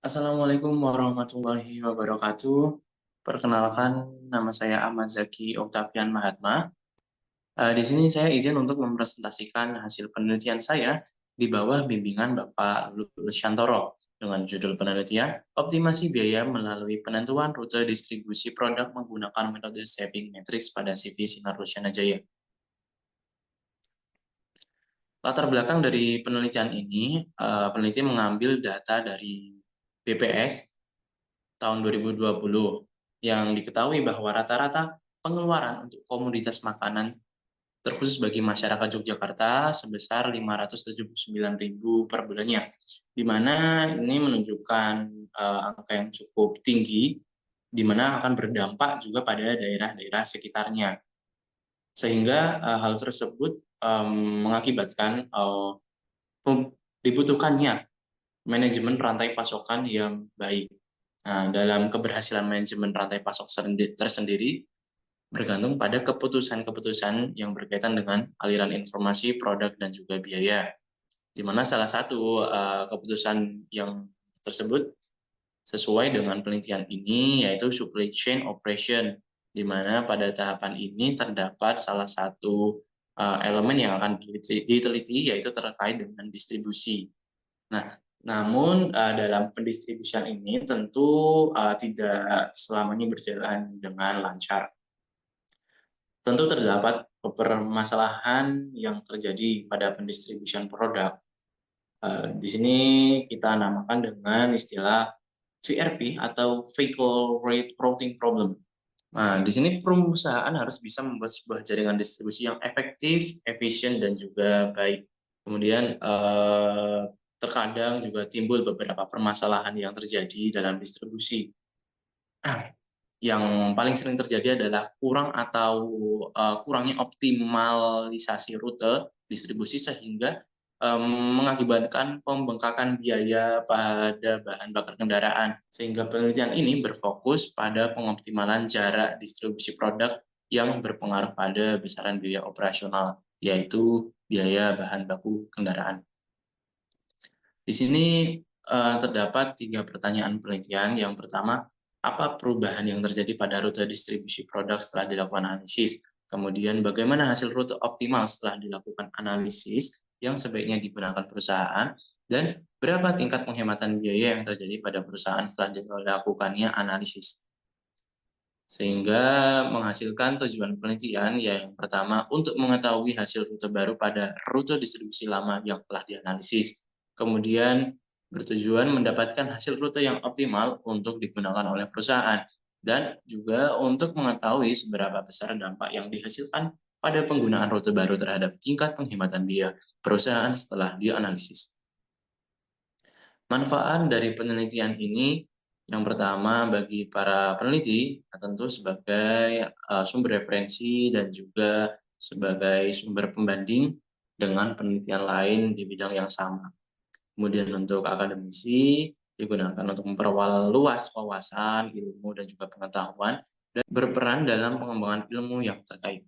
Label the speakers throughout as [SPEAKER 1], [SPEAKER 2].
[SPEAKER 1] Assalamualaikum warahmatullahi wabarakatuh. Perkenalkan, nama saya Ahmad Zaki Oktavian Mahatma. Di sini saya izin untuk mempresentasikan hasil penelitian saya di bawah bimbingan Bapak Lulus Shantoro dengan judul penelitian Optimasi Biaya Melalui Penentuan Rute Distribusi Produk Menggunakan Metode Shaping Matrix pada CV Sinar Luciana Jaya. Latar belakang dari penelitian ini, peneliti mengambil data dari BPS tahun 2020 yang diketahui bahwa rata-rata pengeluaran untuk komoditas makanan terkhusus bagi masyarakat Yogyakarta sebesar 579.000 per bulannya, di mana ini menunjukkan angka yang cukup tinggi, di mana akan berdampak juga pada daerah-daerah sekitarnya. Sehingga hal tersebut mengakibatkan dibutuhkannya manajemen rantai pasokan yang baik. Nah, dalam keberhasilan manajemen rantai pasok tersendiri bergantung pada keputusan-keputusan yang berkaitan dengan aliran informasi, produk, dan juga biaya. Di mana salah satu keputusan yang tersebut sesuai dengan penelitian ini yaitu supply chain operation, di mana pada tahapan ini terdapat salah satu elemen yang akan diteliti yaitu terkait dengan distribusi. Nah, namun dalam pendistribusian ini tentu tidak selamanya berjalan dengan lancar. Tentu terdapat permasalahan yang terjadi pada pendistribusian produk. Di sini kita namakan dengan istilah VRP atau Vehicle Rate Routing Problem. Nah, di sini perusahaan harus bisa membuat sebuah jaringan distribusi yang efektif, efisien, dan juga baik. Kemudian terkadang juga timbul beberapa permasalahan yang terjadi dalam distribusi. Yang paling sering terjadi adalah kurangnya optimalisasi rute distribusi sehingga mengakibatkan pembengkakan biaya pada bahan bakar kendaraan. Sehingga penelitian ini berfokus pada pengoptimalan jarak distribusi produk yang berpengaruh pada besaran biaya operasional, yaitu biaya bahan baku kendaraan. Di sini terdapat 3 pertanyaan penelitian. Yang pertama, apa perubahan yang terjadi pada rute distribusi produk setelah dilakukan analisis? Kemudian, bagaimana hasil rute optimal setelah dilakukan analisis yang sebaiknya digunakan perusahaan? Dan berapa tingkat penghematan biaya yang terjadi pada perusahaan setelah dilakukannya analisis? Sehingga menghasilkan tujuan penelitian yang pertama untuk mengetahui hasil rute baru pada rute distribusi lama yang telah dianalisis. Kemudian bertujuan mendapatkan hasil rute yang optimal untuk digunakan oleh perusahaan dan juga untuk mengetahui seberapa besar dampak yang dihasilkan pada penggunaan rute baru terhadap tingkat penghematan biaya perusahaan setelah dianalisis. Manfaat dari penelitian ini yang pertama bagi para peneliti tentu sebagai sumber referensi dan juga sebagai sumber pembanding dengan penelitian lain di bidang yang sama. Kemudian untuk akademisi digunakan untuk memperluas wawasan, ilmu, dan juga pengetahuan dan berperan dalam pengembangan ilmu yang terkait.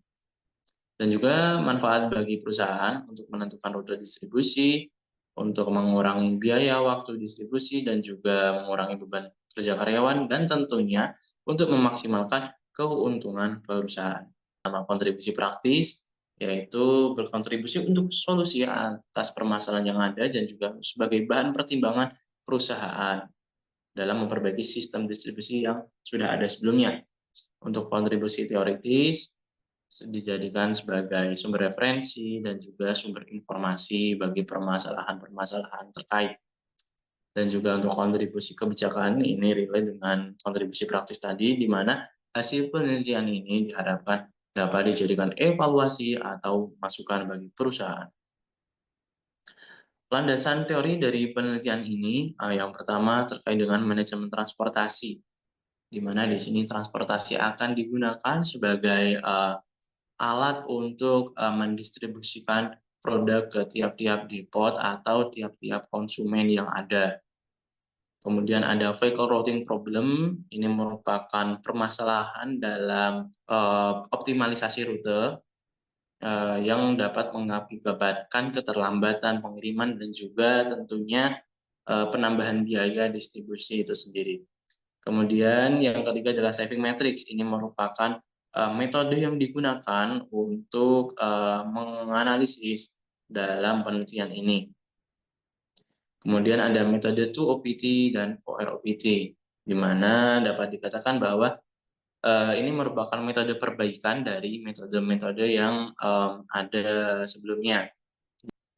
[SPEAKER 1] Dan juga manfaat bagi perusahaan untuk menentukan rute distribusi, untuk mengurangi biaya waktu distribusi, dan juga mengurangi beban kerja karyawan, dan tentunya untuk memaksimalkan keuntungan perusahaan. Sama kontribusi praktis, yaitu berkontribusi untuk solusi atas permasalahan yang ada, dan juga sebagai bahan pertimbangan perusahaan dalam memperbaiki sistem distribusi yang sudah ada sebelumnya. Untuk kontribusi teoritis, dijadikan sebagai sumber referensi dan juga sumber informasi bagi permasalahan-permasalahan terkait. Dan juga untuk kontribusi kebijakan ini relate dengan kontribusi praktis tadi, di mana hasil penelitian ini diharapkan dapat dijadikan evaluasi atau masukan bagi perusahaan. Landasan teori dari penelitian ini yang pertama terkait dengan manajemen transportasi, di mana di sini transportasi akan digunakan sebagai alat untuk mendistribusikan produk ke tiap-tiap depot atau tiap-tiap konsumen yang ada. Kemudian ada vehicle routing problem, ini merupakan permasalahan dalam optimalisasi rute yang dapat mengakibatkan keterlambatan pengiriman dan juga tentunya penambahan biaya distribusi itu sendiri. Kemudian yang ketiga adalah saving matrix. Ini merupakan metode yang digunakan untuk menganalisis dalam penelitian ini. Kemudian ada metode 2OPT dan 4OPT, di mana dapat dikatakan bahwa ini merupakan metode perbaikan dari metode-metode yang ada sebelumnya.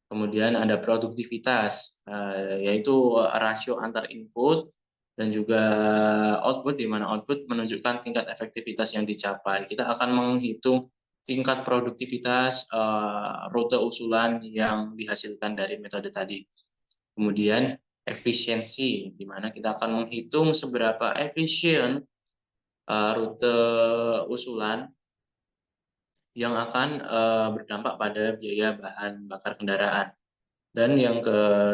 [SPEAKER 1] Kemudian ada produktivitas, yaitu rasio antar input dan juga output, di mana output menunjukkan tingkat efektivitas yang dicapai. Kita akan menghitung tingkat produktivitas rute usulan yang dihasilkan dari metode tadi. Kemudian efisiensi, di mana kita akan menghitung seberapa efisien rute usulan yang akan berdampak pada biaya bahan bakar kendaraan. Dan yang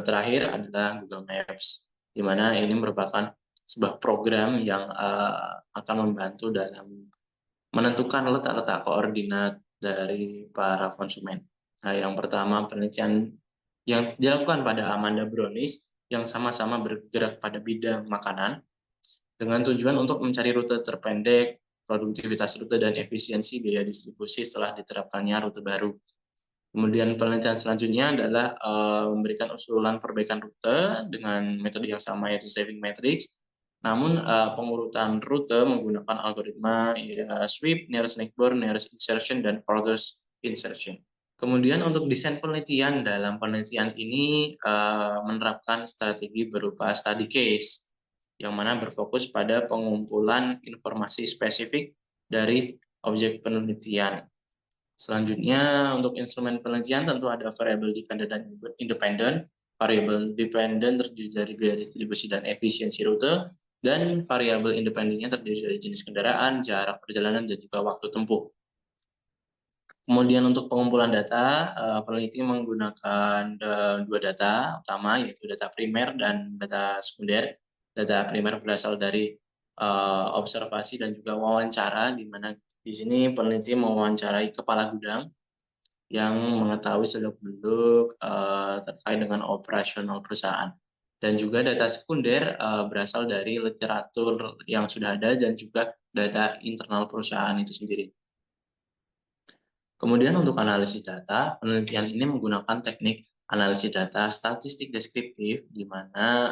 [SPEAKER 1] terakhir adalah Google Maps, di mana ini merupakan sebuah program yang akan membantu dalam menentukan letak-letak koordinat dari para konsumen. Nah, yang pertama penelitian yang dilakukan pada Amanda Brownies yang sama-sama bergerak pada bidang makanan dengan tujuan untuk mencari rute terpendek, produktivitas rute, dan efisiensi biaya distribusi setelah diterapkannya rute baru. Kemudian penelitian selanjutnya adalah memberikan usulan perbaikan rute dengan metode yang sama yaitu saving matrix. Namun pengurutan rute menggunakan algoritma sweep, nearest neighbor, nearest insertion, dan furthest insertion. Kemudian untuk desain penelitian, dalam penelitian ini menerapkan strategi berupa study case, yang mana berfokus pada pengumpulan informasi spesifik dari objek penelitian. Selanjutnya, untuk instrumen penelitian tentu ada variable dependent dan independent. Variable dependent terdiri dari biaya distribusi dan efisiensi rute, dan variabel independennya terdiri dari jenis kendaraan, jarak perjalanan, dan juga waktu tempuh. Kemudian untuk pengumpulan data, peneliti menggunakan dua data utama, yaitu data primer dan data sekunder. Data primer berasal dari observasi dan juga wawancara, di mana di sini peneliti mewawancarai kepala gudang yang mengetahui seluk-beluk terkait dengan operasional perusahaan. Dan juga data sekunder berasal dari literatur yang sudah ada dan juga data internal perusahaan itu sendiri. Kemudian untuk analisis data, penelitian ini menggunakan teknik analisis data statistik deskriptif, di mana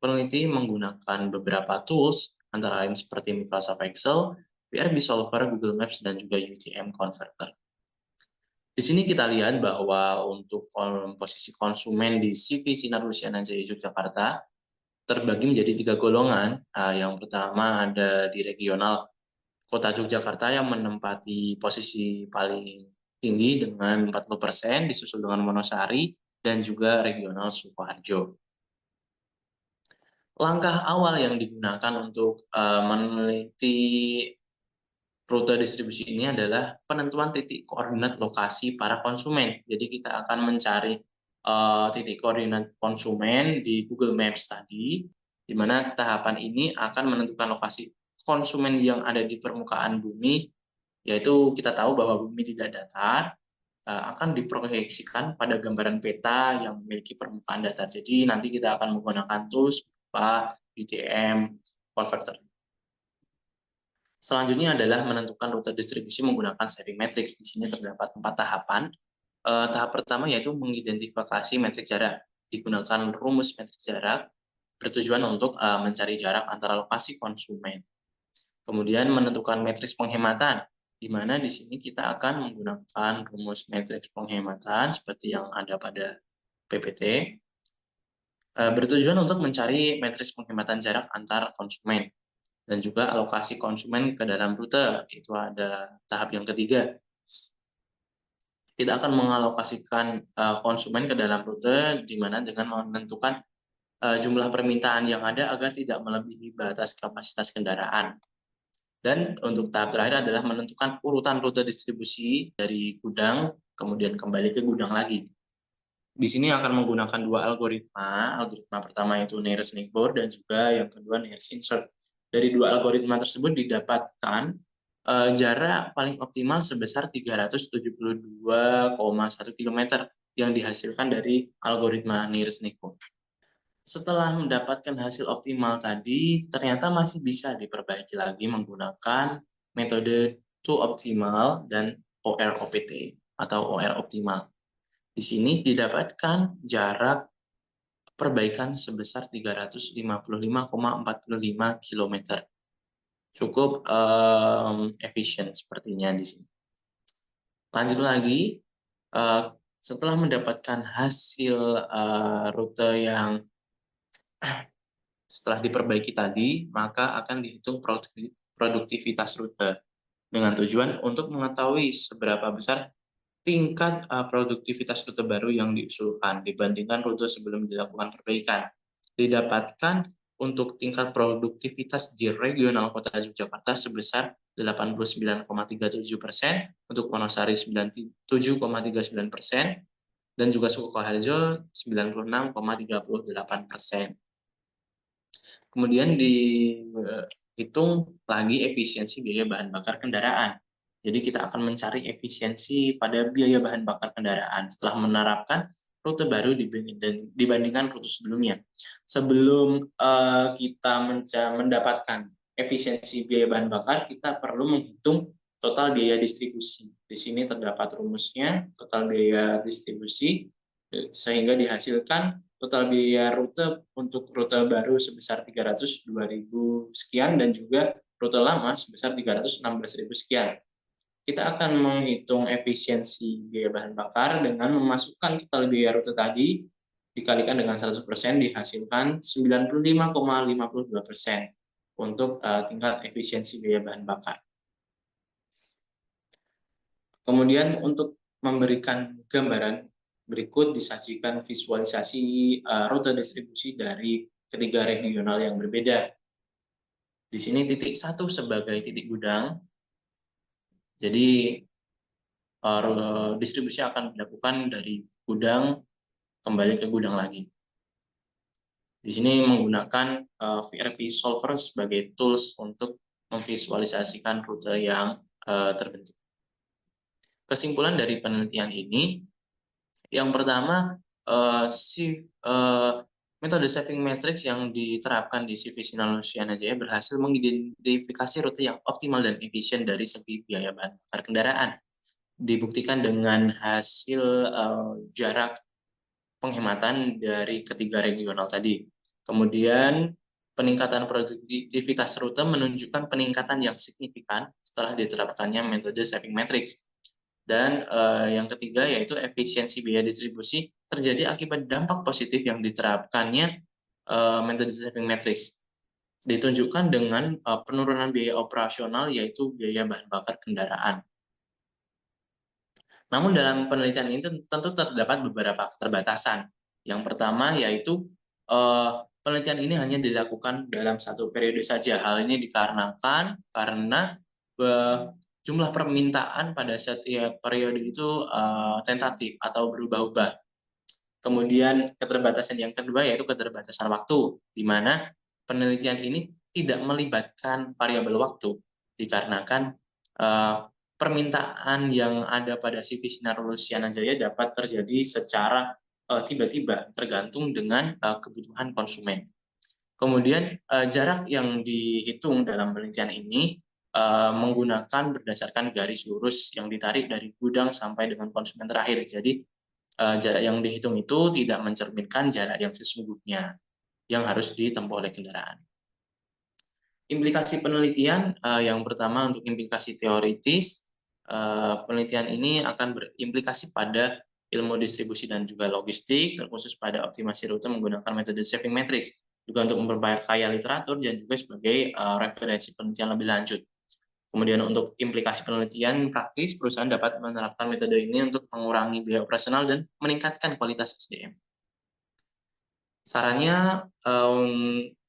[SPEAKER 1] peneliti menggunakan beberapa tools, antara lain seperti Microsoft Excel, PRB Solver, Google Maps, dan juga UTM Converter. Di sini kita lihat bahwa untuk posisi konsumen di CV Sinar Lusiana Jaya Yogyakarta terbagi menjadi 3 golongan. Yang pertama ada di regional Kota Yogyakarta yang menempati posisi paling tinggi dengan 40%, disusul dengan Wonosari, dan juga regional Sukoharjo. Langkah awal yang digunakan untuk meneliti rute distribusi ini adalah penentuan titik koordinat lokasi para konsumen. Jadi kita akan mencari titik koordinat konsumen di Google Maps tadi, di mana tahapan ini akan menentukan lokasi konsumen yang ada di permukaan bumi, yaitu kita tahu bahwa bumi tidak datar, akan diproyeksikan pada gambaran peta yang memiliki permukaan datar. Jadi nanti kita akan menggunakan tools berupa UTM Converter. Selanjutnya adalah menentukan rute distribusi menggunakan saving matrix. Di sini terdapat 4 tahapan. Tahap pertama yaitu mengidentifikasi metrik jarak. Digunakan rumus metrik jarak bertujuan untuk mencari jarak antara lokasi konsumen. Kemudian menentukan matriks penghematan, di mana di sini kita akan menggunakan rumus matriks penghematan seperti yang ada pada PPT, bertujuan untuk mencari matriks penghematan jarak antar konsumen, dan juga alokasi konsumen ke dalam rute. Itu ada tahap yang ketiga. Kita akan mengalokasikan konsumen ke dalam rute, di mana dengan menentukan jumlah permintaan yang ada agar tidak melebihi batas kapasitas kendaraan. Dan untuk tahap terakhir adalah menentukan urutan rute distribusi dari gudang, kemudian kembali ke gudang lagi. Di sini akan menggunakan 2 algoritma. Algoritma pertama itu nearest neighbor, dan juga yang kedua nearest insert. Dari 2 algoritma tersebut didapatkan jarak paling optimal sebesar 372,1 km yang dihasilkan dari algoritma nearest neighbor. Setelah mendapatkan hasil optimal tadi, ternyata masih bisa diperbaiki lagi menggunakan metode to optimal dan OROPT atau OR optimal. Di sini didapatkan jarak perbaikan sebesar 355,45 km. Cukup efisien sepertinya di sini. Lanjut lagi, setelah mendapatkan hasil rute yang setelah diperbaiki tadi, maka akan dihitung produktivitas rute dengan tujuan untuk mengetahui seberapa besar tingkat produktivitas rute baru yang diusulkan dibandingkan rute sebelum dilakukan perbaikan. Didapatkan untuk tingkat produktivitas di regional Kota Yogyakarta sebesar 89,37%, untuk Wonosari 97,39%, dan juga Sukoharjo 96,38%. Kemudian dihitung lagi efisiensi biaya bahan bakar kendaraan. Jadi kita akan mencari efisiensi pada biaya bahan bakar kendaraan setelah menerapkan rute baru dibandingkan rute sebelumnya. Sebelum kita mendapatkan efisiensi biaya bahan bakar, kita perlu menghitung total biaya distribusi. Di sini terdapat rumusnya, total biaya distribusi, sehingga dihasilkan total biaya rute untuk rute baru sebesar 302.000 sekian dan juga rute lama sebesar 316.000 sekian. Kita akan menghitung efisiensi biaya bahan bakar dengan memasukkan total biaya rute tadi dikalikan dengan 100% dihasilkan 95,52% untuk tingkat efisiensi biaya bahan bakar. Kemudian untuk memberikan gambaran, berikut disajikan visualisasi rute distribusi dari ketiga regional yang berbeda. Di sini titik 1 sebagai titik gudang. Jadi distribusi akan dilakukan dari gudang kembali ke gudang lagi. Di sini menggunakan VRP Solver sebagai tools untuk memvisualisasikan rute yang terbentuk. Kesimpulan dari penelitian ini, yang pertama, metode saving matrix yang diterapkan di CV Sinar Luciana Jaya berhasil mengidentifikasi rute yang optimal dan efisien dari segi biaya bahan bakar kendaraan. Dibuktikan dengan hasil jarak penghematan dari ketiga regional tadi. Kemudian peningkatan produktivitas rute menunjukkan peningkatan yang signifikan setelah diterapkannya metode saving matrix. Dan yang ketiga yaitu efisiensi biaya distribusi terjadi akibat dampak positif yang diterapkannya metode saving matrix. Ditunjukkan dengan penurunan biaya operasional yaitu biaya bahan bakar kendaraan. Namun dalam penelitian ini tentu terdapat beberapa keterbatasan. Yang pertama yaitu penelitian ini hanya dilakukan dalam satu periode saja. Hal ini dikarenakan karena jumlah permintaan pada setiap periode itu tentatif atau berubah-ubah. Kemudian keterbatasan yang kedua yaitu keterbatasan waktu, di mana penelitian ini tidak melibatkan variabel waktu, dikarenakan permintaan yang ada pada CV Sinar Luciana Jaya dapat terjadi secara tiba-tiba, tergantung dengan kebutuhan konsumen. Kemudian jarak yang dihitung dalam penelitian ini menggunakan berdasarkan garis lurus yang ditarik dari gudang sampai dengan konsumen terakhir. Jadi jarak yang dihitung itu tidak mencerminkan jarak yang sesungguhnya yang harus ditempuh oleh kendaraan. Implikasi penelitian yang pertama untuk implikasi teoritis, penelitian ini akan berimplikasi pada ilmu distribusi dan juga logistik, terkhusus pada optimasi rute menggunakan metode saving matrix, juga untuk memperkaya literatur dan juga sebagai referensi penelitian lebih lanjut. Kemudian untuk implikasi penelitian praktis, perusahaan dapat menerapkan metode ini untuk mengurangi biaya operasional dan meningkatkan kualitas SDM. Sarannya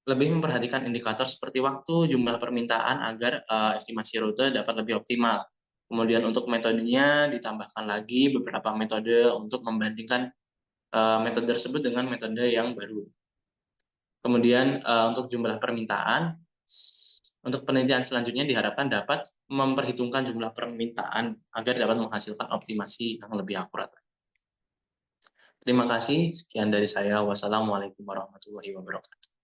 [SPEAKER 1] lebih memperhatikan indikator seperti waktu, jumlah permintaan agar estimasi rute dapat lebih optimal. Kemudian untuk metodenya ditambahkan lagi beberapa metode untuk membandingkan metode tersebut dengan metode yang baru. Kemudian untuk jumlah permintaan, untuk penelitian selanjutnya diharapkan dapat memperhitungkan jumlah permintaan agar dapat menghasilkan optimasi yang lebih akurat. Terima kasih, sekian dari saya. Wassalamualaikum warahmatullahi wabarakatuh.